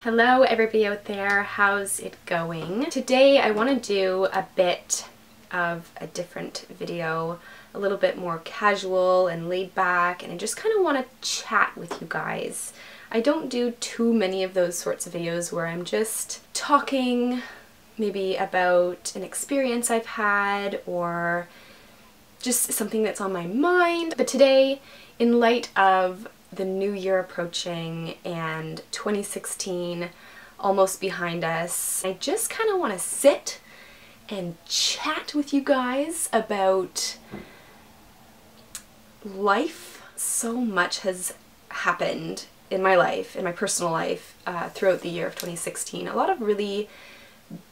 Hello everybody out there, how's it going? Today I want to do a bit of a different video, a little bit more casual and laid back, and I just kind of want to chat with you guys. I don't do too many of those sorts of videos where I'm just talking maybe about an experience I've had or just something that's on my mind. But today, in light of the new year approaching and 2016 almost behind us, I just kind of want to sit and chat with you guys about life. So much has happened in my life, in my personal life, throughout the year of 2016. A lot of really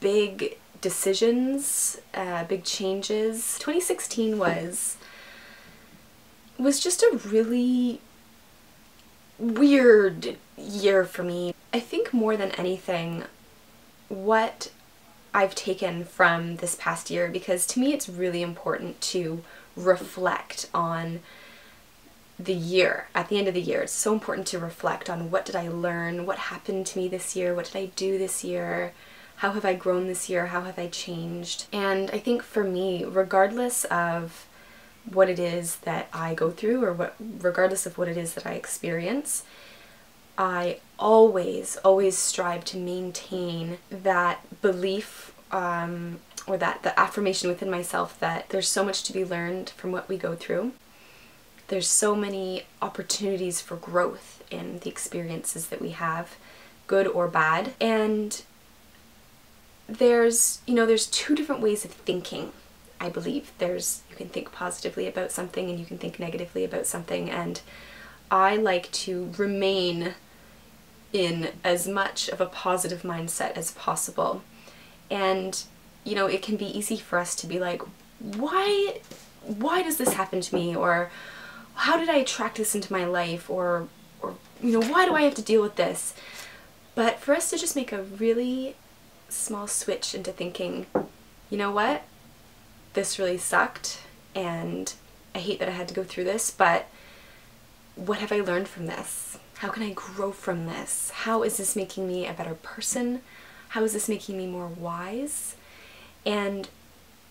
big decisions, big changes. 2016 was just a really weird year for me. I think more than anything what I've taken from this past year, because to me it's really important to reflect on the year. At the end of the year, it's so important to reflect on what did I learn, what happened to me this year, what did I do this year, how have I grown this year, how have I changed. And I think for me, regardless of what it is that I go through or regardless of what it is that I experience, I always strive to maintain that belief or that the affirmation within myself that there's so much to be learned from what we go through. There's so many opportunities for growth in the experiences that we have, good or bad. And there's two different ways of thinking. I believe you can think positively about something and you can think negatively about something, and I like to remain in as much of a positive mindset as possible. And it can be easy for us to be like, why does this happen to me, or how did I attract this into my life, or why do I have to deal with this? But for us to just make a really small switch into thinking, you know what? This really sucked and I hate that I had to go through this, but what have I learned from this? How can I grow from this? How is this making me a better person? How is this making me more wise? And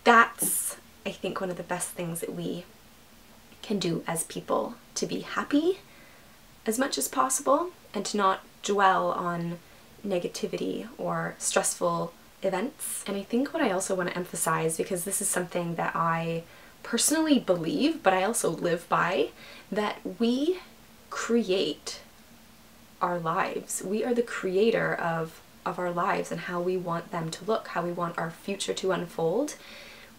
that's, I think, one of the best things that we can do as people, to be happy as much as possible and to not dwell on negativity or stressful events. And I think what I also want to emphasize, because this is something that I personally believe, but I also live by, that we create our lives. We are the creator of our lives and how we want them to look, how we want our future to unfold.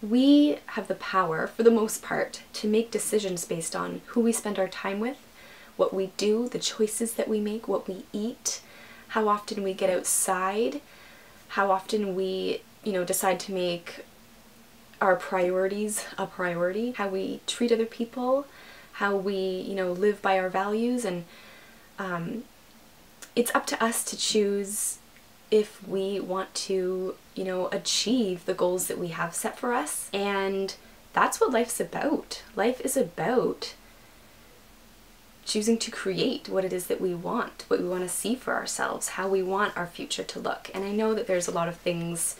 We have the power, for the most part, to make decisions based on who we spend our time with, what we do, the choices that we make, what we eat, how often we get outside, how often we, decide to make our priorities a priority, how we treat other people, how we, live by our values. And it's up to us to choose if we want to, achieve the goals that we have set for us. And that's what life's about. Life is about choosing to create what it is that we want, what we want to see for ourselves, how we want our future to look. And I know that there's a lot of things,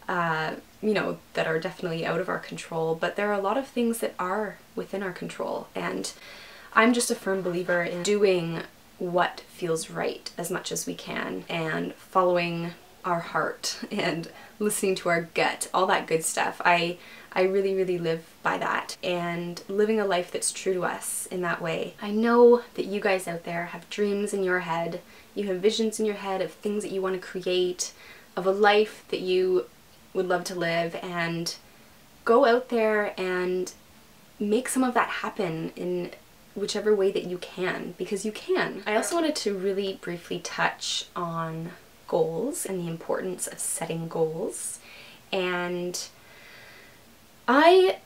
that are definitely out of our control, but there are a lot of things that are within our control. And I'm just a firm believer in doing what feels right as much as we can, and following our heart and listening to our gut, all that good stuff. I really live by that, and living a life that's true to us in that way. I know that you guys out there have dreams in your head, you have visions in your head of things that you want to create, of a life that you would love to live, and go out there and make some of that happen in whichever way that you can, because you can. I also wanted to really briefly touch on goals and the importance of setting goals. And I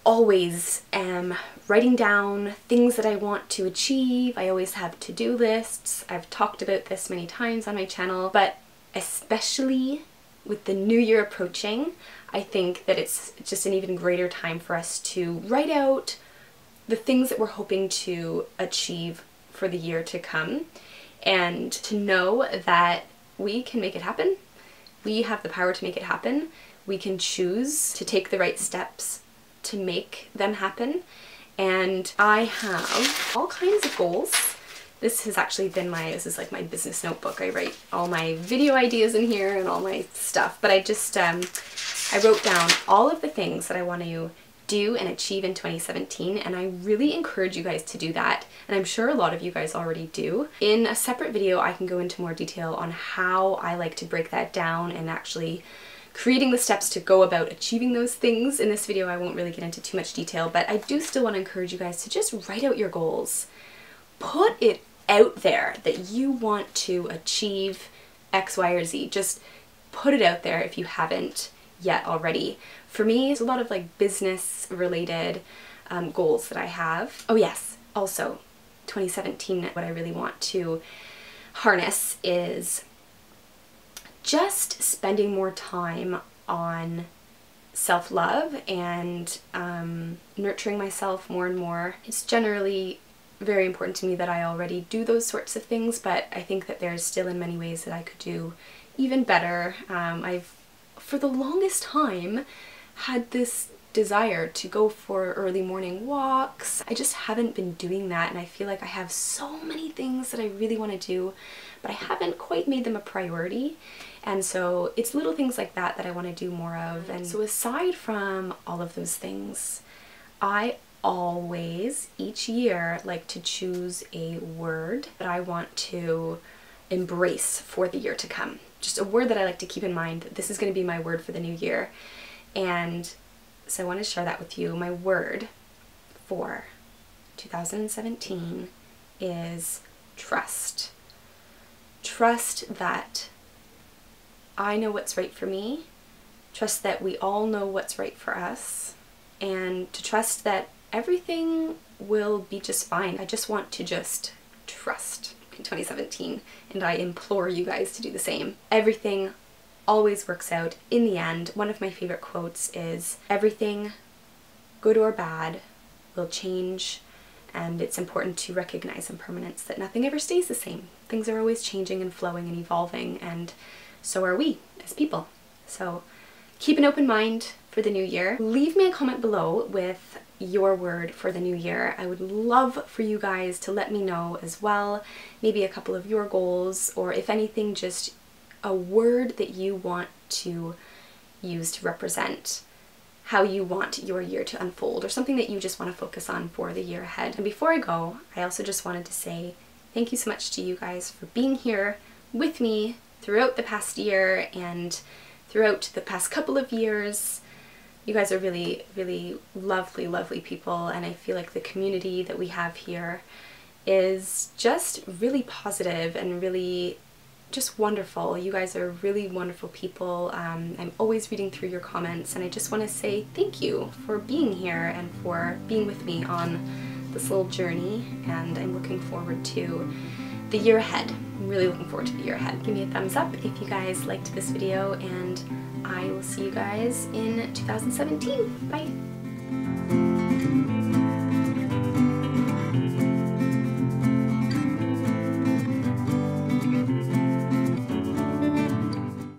always am writing down things that I want to achieve. I always have to-do lists. I've talked about this many times on my channel, but especially with the new year approaching, I think that it's just an even greater time for us to write out the things that we're hoping to achieve for the year to come, and to know that we can make it happen. We have the power to make it happen. We can choose to take the right steps to make them happen. And I have all kinds of goals. This has actually been this is like my business notebook. I write all my video ideas in here and all my stuff, but I just, I wrote down all of the things that I want to do and achieve in 2017, and I really encourage you guys to do that, and I'm sure a lot of you guys already do. In a separate video I can go into more detail on how I like to break that down and actually creating the steps to go about achieving those things. In this video I won't really get into too much detail, but I do still want to encourage you guys to just write out your goals. Put it out there that you want to achieve X, Y, or Z. Just put it out there if you haven't yet already. For me, it's a lot of like business related goals that I have. Oh yes, also 2017, what I really want to harness is just spending more time on self-love and nurturing myself more and more. It's generally very important to me that I already do those sorts of things, but I think that there's still in many ways that I could do even better. I've, for the longest time, had this desire to go for early morning walks. I just haven't been doing that, and I feel like I have so many things that I really want to do, but I haven't quite made them a priority. And so it's little things like that that I want to do more of. And so aside from all of those things, I always, each year, like to choose a word that I want to embrace for the year to come. Just a word that I like to keep in mind that this is going to be my word for the new year. And so I want to share that with you. My word for 2017 is trust. Trust that I know what's right for me. Trust that we all know what's right for us. And to trust that everything will be just fine. I just want to just trust in 2017, and I implore you guys to do the same. Everything always works out in the end. One of my favorite quotes is, everything, good or bad, will change, and it's important to recognize impermanence, that nothing ever stays the same. Things are always changing and flowing and evolving, and so are we as people. So keep an open mind for the new year. Leave me a comment below with your word for the new year. I would love for you guys to let me know as well, maybe a couple of your goals, or if anything, just a word that you want to use to represent how you want your year to unfold, or something that you just want to focus on for the year ahead. And before I go, I also just wanted to say thank you so much to you guys for being here with me throughout the past year and throughout the past couple of years. You guys are really, really lovely, lovely people, and I feel like the community that we have here is just really positive and really just wonderful. You guys are really wonderful people. I'm always reading through your comments, and I just want to say thank you for being here and for being with me on this little journey, and I'm looking forward to the year ahead. I'm really looking forward to the year ahead. Give me a thumbs up if you guys liked this video, and I will see you guys in 2017. Bye!